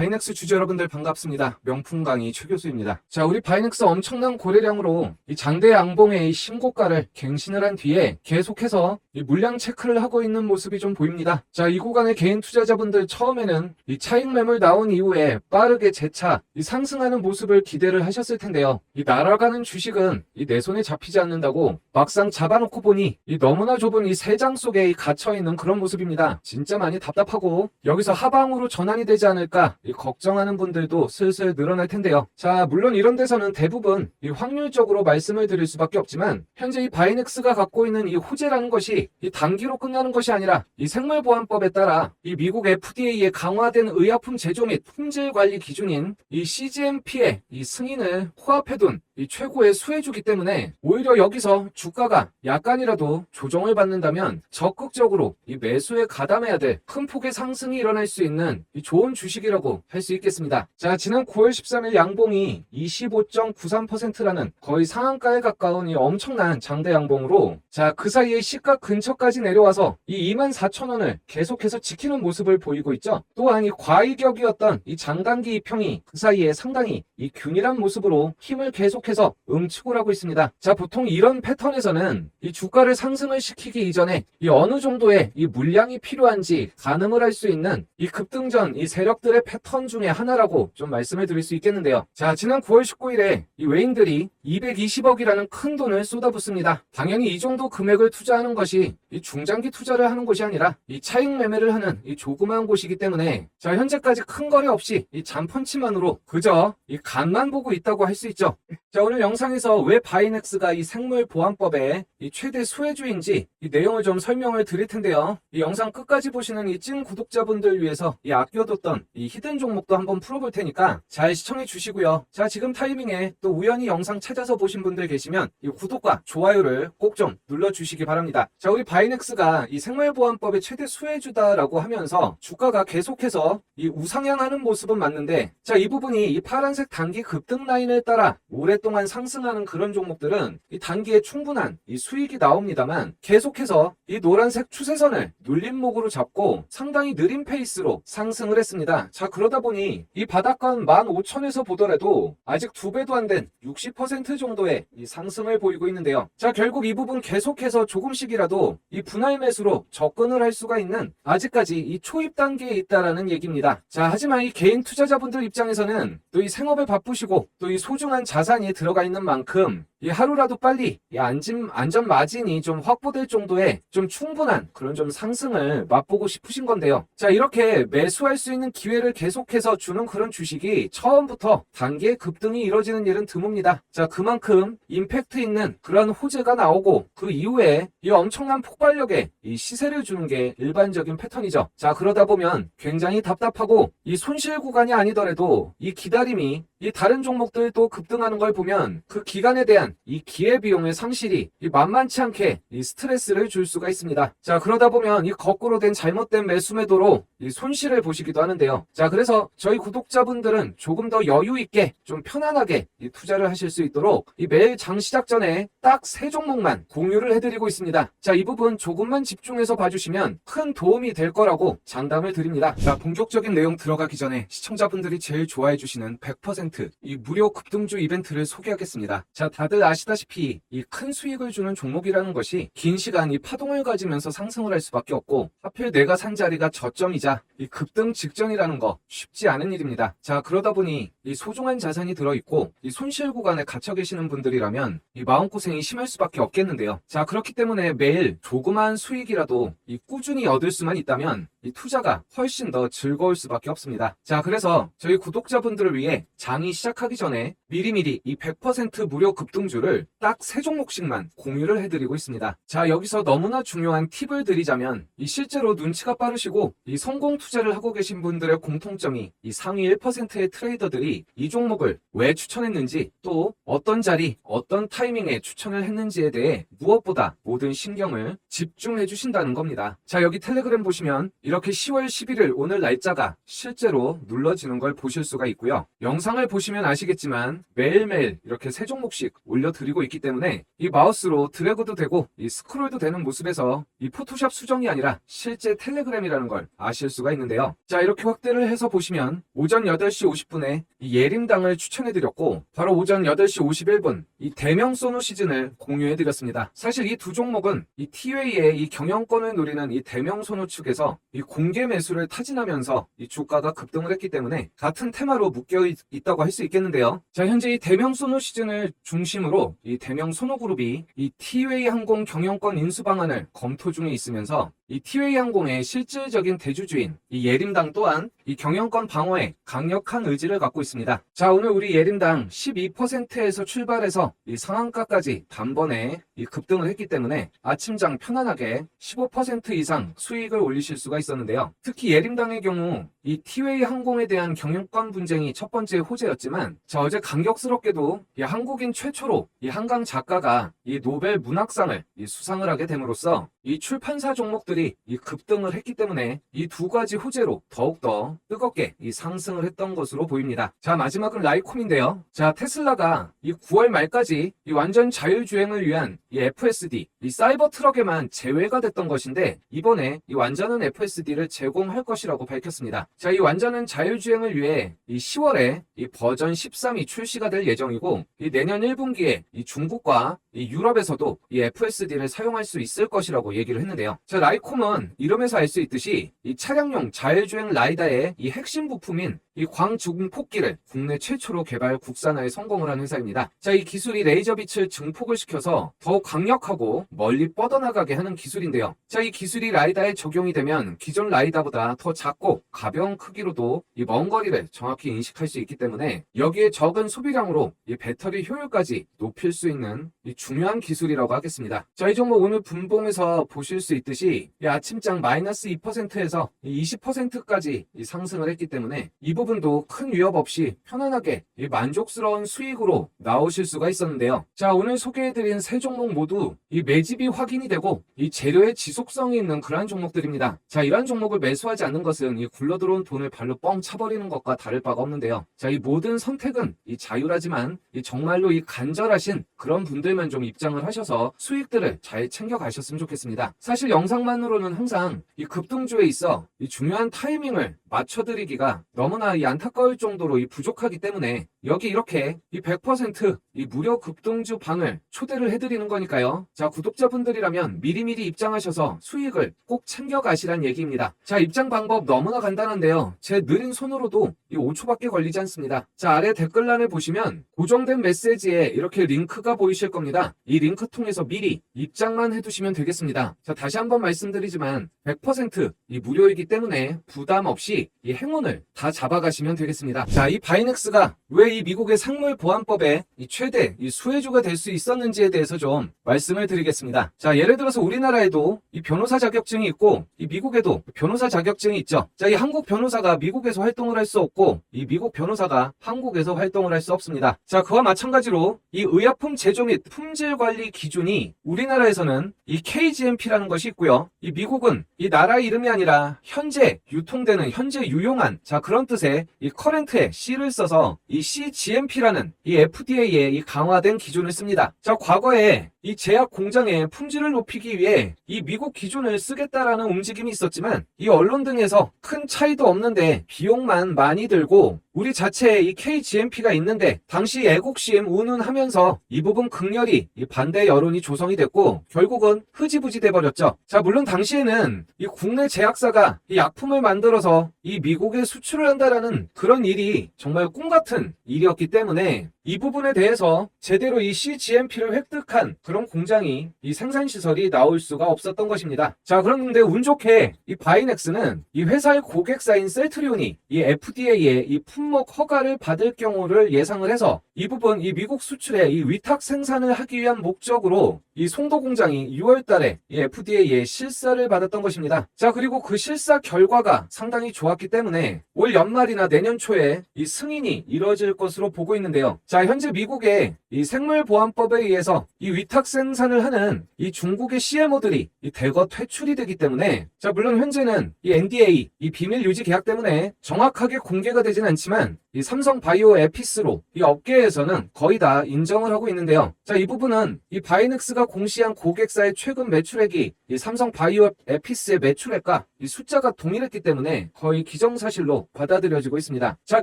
바이넥스 주주 여러분들 반갑습니다. 명품 강의 최 교수입니다. 자, 우리 바이넥스 엄청난 고래량으로 이 장대 양봉의 신고가를 갱신을 한 뒤에 계속해서 이 물량 체크를 하고 있는 모습이 좀 보입니다. 자, 이 구간에 개인 투자자분들 처음에는 이 차익 매물 나온 이후에 빠르게 재차 이 상승하는 모습을 기대를 하셨을 텐데요. 이 날아가는 주식은 이 내 손에 잡히지 않는다고 막상 잡아놓고 보니 이 너무나 좁은 이 세 장 속에 갇혀있는 그런 모습입니다. 진짜 많이 답답하고 여기서 하방으로 전환이 되지 않을까 이 걱정하는 분들도 슬슬 늘어날 텐데요. 자, 물론 이런 데서는 대부분 이 확률적으로 말씀을 드릴 수밖에 없지만 현재 이 바이넥스가 갖고 있는 이 호재라는 것이 이 단기로 끝나는 것이 아니라 이 생물보안법에 따라 이 미국 FDA의 강화된 의약품 제조 및 품질 관리 기준인 이 CGMP의 이 승인을 코앞에 둔 이 최고의 수혜주기 때문에 오히려 여기서 주가가 약간이라도 조정을 받는다면 적극적으로 이 매수에 가담해야 될 큰 폭의 상승이 일어날 수 있는 이 좋은 주식이라고 할 수 있겠습니다. 자, 지난 9월 13일 양봉이 25.93%라는 거의 상한가에 가까운 이 엄청난 장대 양봉으로 자, 그 사이에 시가 근처까지 내려와서 이 24,000원을 계속해서 지키는 모습을 보이고 있죠. 또한 이 과이격이었던 이 장단기 이평이 그 사이에 상당히 이 균일한 모습으로 힘을 계속해서 응축을 하고 있습니다. 자, 보통 이런 패턴에서는 이 주가를 상승을 시키기 이전에 이 어느 정도의 이 물량이 필요한지 가늠을 할 수 있는 이 급등전 이 세력들의 패턴 중에 하나라고 좀 말씀을 드릴 수 있겠는데요. 자, 지난 9월 19일에 이 외인들이 220억이라는 큰 돈을 쏟아붓습니다. 당연히 이 정도 금액을 투자하는 것이 이 중장기 투자를 하는 곳이 아니라 이 차익 매매를 하는 이 조그마한 곳이기 때문에 자, 현재까지 큰 거래 없이 이 잔펀치만으로 그저 이 간만 보고 있다고 할 수 있죠. 자, 오늘 영상에서 왜 바이넥스가 이 생물보안법의 이 최대 수혜주인지 이 내용을 좀 설명을 드릴 텐데요. 이 영상 끝까지 보시는 이 찐 구독자분들 위해서 이 아껴뒀던 이 히든 종목도 한번 풀어볼 테니까 잘 시청해 주시고요. 자, 지금 타이밍에 또 우연히 영상 찾아서 보신 분들 계시면 이 구독과 좋아요를 꼭 좀 눌러주시기 바랍니다. 자, 우리 바이넥스가 이 생물보안법의 최대 수혜주다라고 하면서 주가가 계속해서 이 우상향하는 모습은 맞는데 자, 이 부분이 이 파란색 단기 급등 라인을 따라 오랫동안 상승하는 그런 종목들은 이 단기에 충분한 이 수익이 나옵니다만 계속해서 이 노란색 추세선을 눌림목으로 잡고 상당히 느린 페이스로 상승을 했습니다. 자, 그러다 보니 이 바닥권 15,000에서 보더라도 아직 2배도 안 된 60% 정도의 이 상승을 보이고 있는데요. 자, 결국 이 부분 계속해서 조금씩이라도 이 분할 매수로 접근을 할 수가 있는 아직까지 이 초입 단계에 있다라는 얘기입니다. 자, 하지만 이 개인 투자자분들 입장에서는 또 이 생업에 바쁘시고 또 이 소중한 자산이 들어가 있는 만큼 이 하루라도 빨리 이 안전 마진이 좀 확보될 정도의 좀 충분한 그런 좀 상승을 맛보고 싶으신 건데요. 자, 이렇게 매수할 수 있는 기회를 계속해서 주는 그런 주식이 처음부터 단기의 급등이 이뤄지는 일은 드뭅니다. 자, 그만큼 임팩트 있는 그런 호재가 나오고 그 이후에 이 엄청난 폭발력의 이 시세를 주는 게 일반적인 패턴이죠. 자, 그러다 보면 굉장히 답답하고 이 손실 구간이 아니더라도 이 기다림이 이 다른 종목들도 급등하는 걸 보면 그 기간에 대한 이 기회비용의 상실이 이 만만치 않게 이 스트레스를 줄 수가 있습니다. 자, 그러다 보면 이 거꾸로 된 잘못된 매수 매도로 이 손실을 보시기도 하는데요. 자, 그래서 저희 구독자분들은 조금 더 여유 있게 좀 편안하게 이 투자를 하실 수 있도록 이 매일 장 시작 전에 딱 3종목만 공유를 해드리고 있습니다. 자, 이 부분 조금만 집중해서 봐주시면 큰 도움이 될 거라고 장담을 드립니다. 자, 본격적인 내용 들어가기 전에 시청자분들이 제일 좋아해 주시는 100% 이 무료 급등주 이벤트를 소개하겠습니다. 자, 다들 아시다시피 이 큰 수익을 주는 종목이라는 것이 긴 시간 이 파동을 가지면서 상승을 할 수밖에 없고 하필 내가 산 자리가 저점이자 이 급등 직전이라는 거 쉽지 않은 일입니다. 자, 그러다 보니 이 소중한 자산이 들어있고 이 손실 구간에 갇혀 계시는 분들이라면 이 마음고생이 심할 수밖에 없겠는데요. 자, 그렇기 때문에 매일 조그마한 수익이라도 이 꾸준히 얻을 수만 있다면 이 투자가 훨씬 더 즐거울 수밖에 없습니다. 자, 그래서 저희 구독자분들을 위해 장이 시작하기 전에 미리미리 이 100% 무료 급등주를 딱 3종목씩만 공유를 해드리고 있습니다. 자, 여기서 너무나 중요한 팁을 드리자면 이 실제로 눈치가 빠르시고 이 성공 투자를 하고 계신 분들의 공통점이 이 상위 1%의 트레이더들이 이 종목을 왜 추천했는지 또 어떤 자리, 어떤 타이밍에 추천을 했는지에 대해 무엇보다 모든 신경을 집중해 주신다는 겁니다. 자, 여기 텔레그램 보시면 이렇게 10월 11일 오늘 날짜가 실제로 눌러지는 걸 보실 수가 있고요. 영상을 보시면 아시겠지만 매일매일 이렇게 3종목씩 올려 올려드리고 있기 때문에 이 마우스로 드래그도 되고 이 스크롤도 되는 모습에서 이 포토샵 수정이 아니라 실제 텔레그램이라는 걸 아실 수가 있는데요. 자, 이렇게 확대를 해서 보시면 오전 8시 50분에 이 예림당을 추천해드렸고 바로 오전 8시 51분 이 대명 소노 시즌을 공유해드렸습니다. 사실 이 두 종목은 이 티웨이의 이 경영권을 노리는 이 대명 소노 측에서 이 공개 매수를 타진하면서 이 주가가 급등을 했기 때문에 같은 테마로 묶여 있다고 할 수 있겠는데요. 자, 현재 이 대명 소노 시즌을 중심으로 이 대명 소노 그룹이 이 티웨이 항공 경영권 인수 방안을 검토 중에 있으면서 이 티웨이 항공의 실질적인 대주주인 이 예림당 또한 이 경영권 방어에 강력한 의지를 갖고 있습니다. 자, 오늘 우리 예림당 12%에서 출발해서 이 상한가까지 단번에 이 급등을 했기 때문에 아침장 편안하게 15% 이상 수익을 올리실 수가 있었는데요. 특히 예림당의 경우 이 티웨이 항공에 대한 경영권 분쟁이 첫 번째 호재였지만 자, 어제 감격스럽게도 이 한국인 최초로 이 한강 작가가 이 노벨 문학상을 이 수상을 하게 됨으로써 이 출판사 종목들이 이 급등을 했기 때문에 이 두 가지 호재로 더욱더 뜨겁게 이 상승을 했던 것으로 보입니다. 자, 마지막은 라이콤인데요. 자, 테슬라가 이 9월 말까지 이 완전 자율주행을 위한 이 FSD, 이 사이버 트럭에만 제외가 됐던 것인데 이번에 이 완전한 FSD를 제공할 것이라고 밝혔습니다. 자, 이 완전한 자율주행을 위해 이 10월에 이 버전 13이 출시가 될 예정이고 이 내년 1분기에 이 중국과 이 유럽에서도 이 FSD를 사용할 수 있을 것이라고 얘기를 했는데요. 자, 라이콤은 이름에서 알 수 있듯이 이 차량용 자율주행 라이다의 이 핵심 부품인 이 광증폭기를 국내 최초로 개발 국산화에 성공을 한 회사입니다. 자, 이 기술이 레이저 빛을 증폭을 시켜서 더욱 강력하고 멀리 뻗어나가게 하는 기술인데요. 자, 이 기술이 라이다에 적용이 되면 기존 라이다보다 더 작고 가벼운 크기로도 이 먼 거리를 정확히 인식할 수 있기 때문에 여기에 적은 소비량으로 이 배터리 효율까지 높일 수 있는 이 중요한 기술이라고 하겠습니다. 자, 이 종목 오늘 분봉에서 보실 수 있듯이 이 아침장 마이너스 2%에서 20%까지 이 상승을 했기 때문에 이 부분도 큰 위협 없이 편안하게 이 만족스러운 수익으로 나오실 수가 있었는데요. 자, 오늘 소개해드린 세 종목 모두 이 매집이 확인이 되고 이 재료의 지속성이 있는 그러한 종목들입니다. 자, 이러한 종목을 매수하지 않는 것은 이 굴러들어온 돈을 발로 뻥 차버리는 것과 다를 바가 없는데요. 자, 이 모든 선택은 이 자유라지만 이 정말로 이 간절하신 그런 분들만 좀 입장을 하셔서 수익들을 잘 챙겨 가셨으면 좋겠습니다. 사실 영상만으로는 항상 이 급등주에 있어 이 중요한 타이밍을 맞춰드리기가 너무나 이 안타까울 정도로 이 부족하기 때문에 여기 이렇게 이 100% 무료 급등주 방을 초대를 해드리는 거니까요. 자, 구독자분들이라면 미리미리 입장하셔서 수익을 꼭 챙겨가시란 얘기입니다. 자, 입장 방법 너무나 간단한데요. 제 느린 손으로도 이 5초밖에 걸리지 않습니다. 자, 아래 댓글란을 보시면 고정된 메시지에 이렇게 링크가 보이실 겁니다. 이 링크 통해서 미리 입장만 해두시면 되겠습니다. 자, 다시 한번 말씀드리지만 100% 무료이기 때문에 부담 없이 이 행운을 다 잡아가시면 되겠습니다. 자, 이 바이넥스가 왜 이 미국의 상물보안법에 이 최대 이 수혜주가 될 수 있었는지에 대해서 좀 말씀을 드리겠습니다. 자, 예를 들어서 우리나라에도 이 변호사 자격증이 있고 이 미국에도 변호사 자격증이 있죠. 자, 이 한국 변호사가 미국에서 활동을 할 수 없고 이 미국 변호사가 한국에서 활동을 할 수 없습니다. 자, 그와 마찬가지로 이 의약품 제조 및 품질 관리 기준이 우리나라에서는 이 KGMP라는 것이 있고요. 이 미국은 이 나라의 이름이 아니라 현재 유통되는 현재 유용한 자, 그런 뜻의 이 커런트에 C를 써서 이 CGMP라는 이 FDA의 이 강화된 기준을 씁니다. 자, 과거에 이 제약 공장의 품질을 높이기 위해 이 미국 기준을 쓰겠다라는 움직임이 있었지만 이 언론 등에서 큰 차이도 없는데 비용만 많이 들고 우리 자체에 이 KGMP가 있는데 당시 애국심 운운하면서 이 부분 극렬히 이 반대 여론이 조성이 됐고 결국은 흐지부지 돼버렸죠. 자, 물론 당시에는 이 국내 제약사가 이 약품을 만들어서 이 미국에 수출을 한다라는 그런 일이 정말 꿈같은 일이었기 때문에 이 부분에 대해서 제대로 이 CGMP를 획득한 그런 공장이 이 생산시설이 나올 수가 없었던 것입니다. 자, 그런데 운 좋게 이 바이넥스는 이 회사의 고객사인 셀트리온이 이 FDA의 이 품목 허가를 받을 경우를 예상을 해서 이 부분 이 미국 수출에 이 위탁 생산을 하기 위한 목적으로 이 송도 공장이 6월 달에 이 FDA의 실사를 받았던 것입니다. 자, 그리고 그 실사 결과가 상당히 좋았기 때문에 올 연말이나 내년 초에 이 승인이 이루어질 것으로 보고 있는데요. 자, 자, 현재 미국의 이 생물보안법에 의해서 이 위탁 생산을 하는 이 중국의 CMO들이 이 대거 퇴출이 되기 때문에, 자, 물론 현재는 이 NDA, 이 비밀 유지 계약 때문에 정확하게 공개가 되진 않지만 이 삼성 바이오 에피스로 이 업계에서는 거의 다 인정을 하고 있는데요. 자, 이 부분은 이 바이넥스가 공시한 고객사의 최근 매출액이 이 삼성 바이오 에피스의 매출액과 이 숫자가 동일했기 때문에 거의 기정사실로 받아들여지고 있습니다. 자,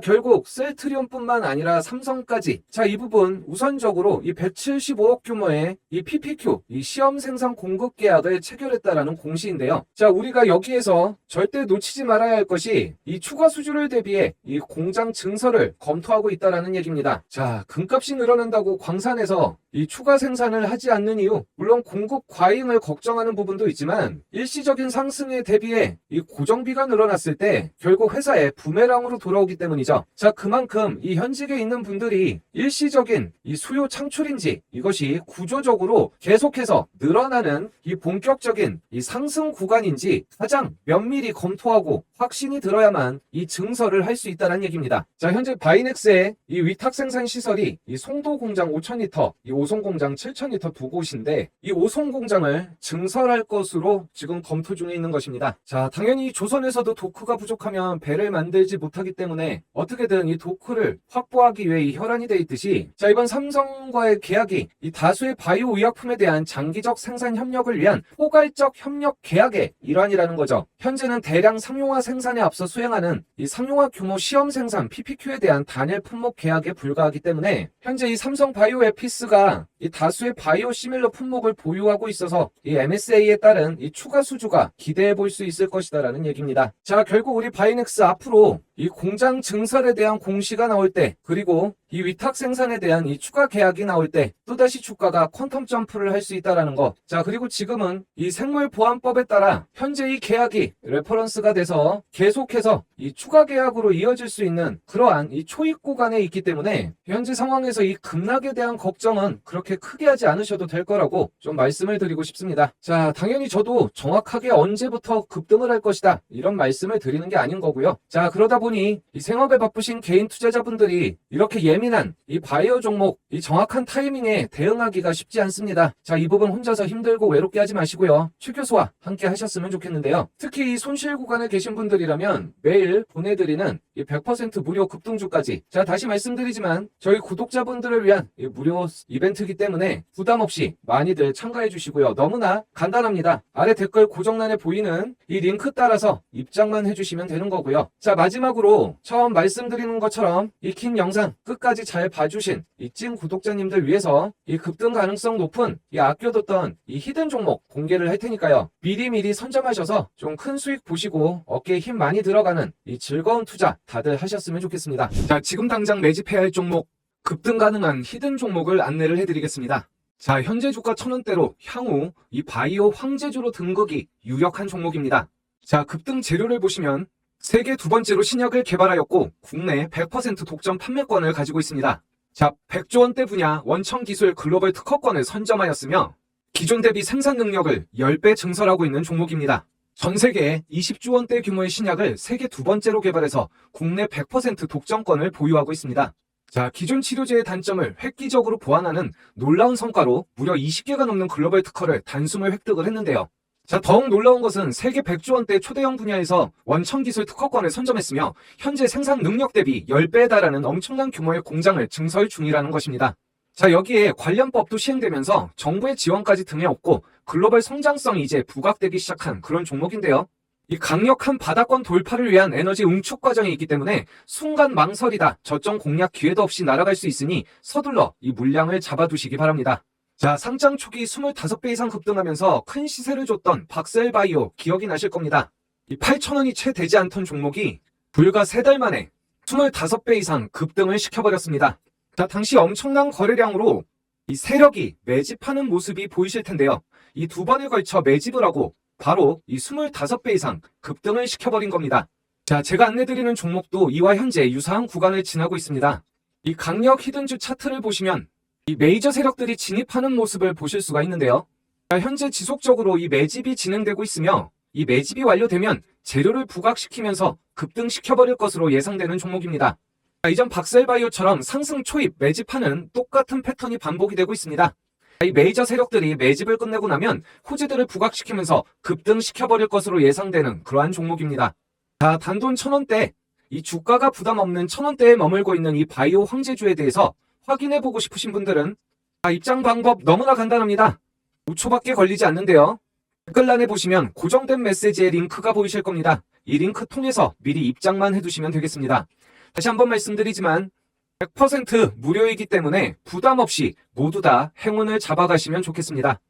결국 셀트리온뿐만 아니라 삼성까지, 자, 이 부분 우선적으로 이 175억 규모의 이 PPQ, 이 시험 생산 공급 계약을 체결했다라는 공시인데요. 자, 우리가 여기에서 절대 놓치지 말아야 할 것이 이 추가 수주를 대비해 이 공장 증설을 검토하고 있다라는 얘기입니다. 자, 금값이 늘어난다고 광산에서 이 추가 생산을 하지 않는 이유, 물론 공급 과잉을 걱정하는 부분도 있지만 일시적인 상승에 대비해 이 고정비가 늘어났을 때 결국 회사에 부메랑으로 돌아오기 때문이죠. 자, 그만큼 이 현직에 있는 분들이 일시적인 이 수요 창출인지 이것이 구조적으로 계속해서 늘어나는 이 본격적인 이 상승 구간인지 가장 면밀히 검토하고 확신이 들어야만 이 증설을 할 수 있다는 얘기입니다. 자, 현재 바이넥스의 이 위탁 생산 시설이 이 송도 공장 5,000리터, 이 오송 공장 7,000리터 두 곳인데 이 오송 공장을 증설할 것으로 지금 검토 중에 있는 것입니다. 자, 당연히 조선에서도 도크가 부족하면 배를 만들지 못하기 때문에 어떻게든 이 도크를 확보하기 위해 이 혈안이 돼 있듯이, 자, 이번 삼성과의 계약이 이 다수의 바이오 의약품에 대한 장기적 생산 협력을 위한 포괄적 협력 계약의 일환이라는 거죠. 현재는 대량 상용화 생산에 앞서 수행하는 이 상용화 규모 시험 생산 PPQ에 대한 단일 품목 계약에 불과하기 때문에 현재 이 삼성 바이오 에피스가 이 다수의 바이오 시밀러 품목을 보유하고 있어서 이 MSA에 따른 이 추가 수주가 기대해 볼 수 있을 것이다라는 얘기입니다. 자, 결국 우리 바이넥스 앞으로 이 공장 증설에 대한 공시가 나올 때, 그리고 이 위탁 생산에 대한 이 추가 계약이 나올 때 또다시 주가가 퀀텀 점프를 할 수 있다라는 거. 자, 그리고 지금은 이 생물보안법에 따라 현재 이 계약이 레퍼런스가 돼서 계속해서 이 추가 계약으로 이어질 수 있는 그러한 이 초입 구간에 있기 때문에 현재 상황에서 이 급락에 대한 걱정은 그렇게 크게 하지 않으셔도 될 거라고 좀 말씀을 드리고 싶습니다. 자, 당연히 저도 정확하게 언제부터 급등을 할 것이다 이런 말씀을 드리는 게 아닌 거고요. 자, 그러다 보니 이 생업에 바쁘신 개인 투자자분들이 이렇게 예민한 이 바이오 종목 이 정확한 타이밍에 대응하기가 쉽지 않습니다. 자, 이 부분 혼자서 힘들고 외롭게 하지 마시고요. 최 교수와 함께 하셨으면 좋겠는데요. 특히 이 손실 구간에 계신 분들이라면 매일 보내드리는 이 100% 무료 급등주까지, 자, 다시 말씀드리지만 저희 구독자분들을 위한 이 무료 이벤트이기 때문에 부담 없이 많이들 참가해 주시고요. 너무나 간단합니다. 아래 댓글 고정란에 보이는 이 링크 따라서 입장만 해주시면 되는 거고요. 자, 마지막으로 처음 말씀드리는 것처럼 이 긴 영상 끝까지 잘 봐주신 이 찐 구독자님들 위해서 이 급등 가능성 높은 이 아껴뒀던 이 히든 종목 공개를 할 테니까요. 미리미리 선점하셔서 좀 큰 수익 보시고 어깨에 힘 많이 들어가는 이 즐거운 투자 다들 하셨으면 좋겠습니다. 자, 지금 당장 매집해야 할 종목, 급등 가능한 히든 종목을 안내를 해드리겠습니다. 자, 현재 주가 1,000원대로 향후 이 바이오 황제주로 등극이 유력한 종목입니다. 자, 급등 재료를 보시면 세계 두 번째로 신약을 개발하였고 국내 100% 독점 판매권을 가지고 있습니다. 자, 100조 원대 분야 원천 기술 글로벌 특허권을 선점하였으며 기존 대비 생산 능력을 10배 증설하고 있는 종목입니다. 전 세계에 20조 원대 규모의 신약을 세계 두 번째로 개발해서 국내 100% 독점권을 보유하고 있습니다. 자, 기존 치료제의 단점을 획기적으로 보완하는 놀라운 성과로 무려 20개가 넘는 글로벌 특허를 단숨에 획득을 했는데요. 자, 더욱 놀라운 것은 세계 100조 원대 초대형 분야에서 원천 기술 특허권을 선점했으며 현재 생산 능력 대비 10배에 달하는 엄청난 규모의 공장을 증설 중이라는 것입니다. 자, 여기에 관련법도 시행되면서 정부의 지원까지 등에 업고 글로벌 성장성이 이제 부각되기 시작한 그런 종목인데요. 이 강력한 바닥권 돌파를 위한 에너지 응축 과정이 있기 때문에 순간 망설이다 저점 공략 기회도 없이 날아갈 수 있으니 서둘러 이 물량을 잡아두시기 바랍니다. 자, 상장 초기 25배 이상 급등하면서 큰 시세를 줬던 박셀바이오 기억이 나실 겁니다. 이 8,000원이 채 되지 않던 종목이 불과 3달 만에 25배 이상 급등을 시켜버렸습니다. 자, 당시 엄청난 거래량으로 이 세력이 매집하는 모습이 보이실 텐데요. 이 두 번에 걸쳐 매집을 하고 바로 이 25배 이상 급등을 시켜버린 겁니다. 자, 제가 안내드리는 종목도 이와 현재 유사한 구간을 지나고 있습니다. 이 강력 히든주 차트를 보시면 이 메이저 세력들이 진입하는 모습을 보실 수가 있는데요. 자, 현재 지속적으로 이 매집이 진행되고 있으며 이 매집이 완료되면 재료를 부각시키면서 급등시켜버릴 것으로 예상되는 종목입니다. 이전 박셀바이오처럼 상승 초입 매집하는 똑같은 패턴이 반복이 되고 있습니다. 이 메이저 세력들이 매집을 끝내고 나면 호재들을 부각시키면서 급등시켜버릴 것으로 예상되는 그러한 종목입니다. 자, 단돈 1,000원대, 이 주가가 부담 없는 1,000원대에 머물고 있는 이 바이오 황제주에 대해서 확인해보고 싶으신 분들은 입장 방법 너무나 간단합니다. 5초밖에 걸리지 않는데요. 댓글란에 보시면 고정된 메시지의 링크가 보이실 겁니다. 이 링크 통해서 미리 입장만 해두시면 되겠습니다. 다시 한번 말씀드리지만 100% 무료이기 때문에 부담 없이 모두 다 행운을 잡아가시면 좋겠습니다.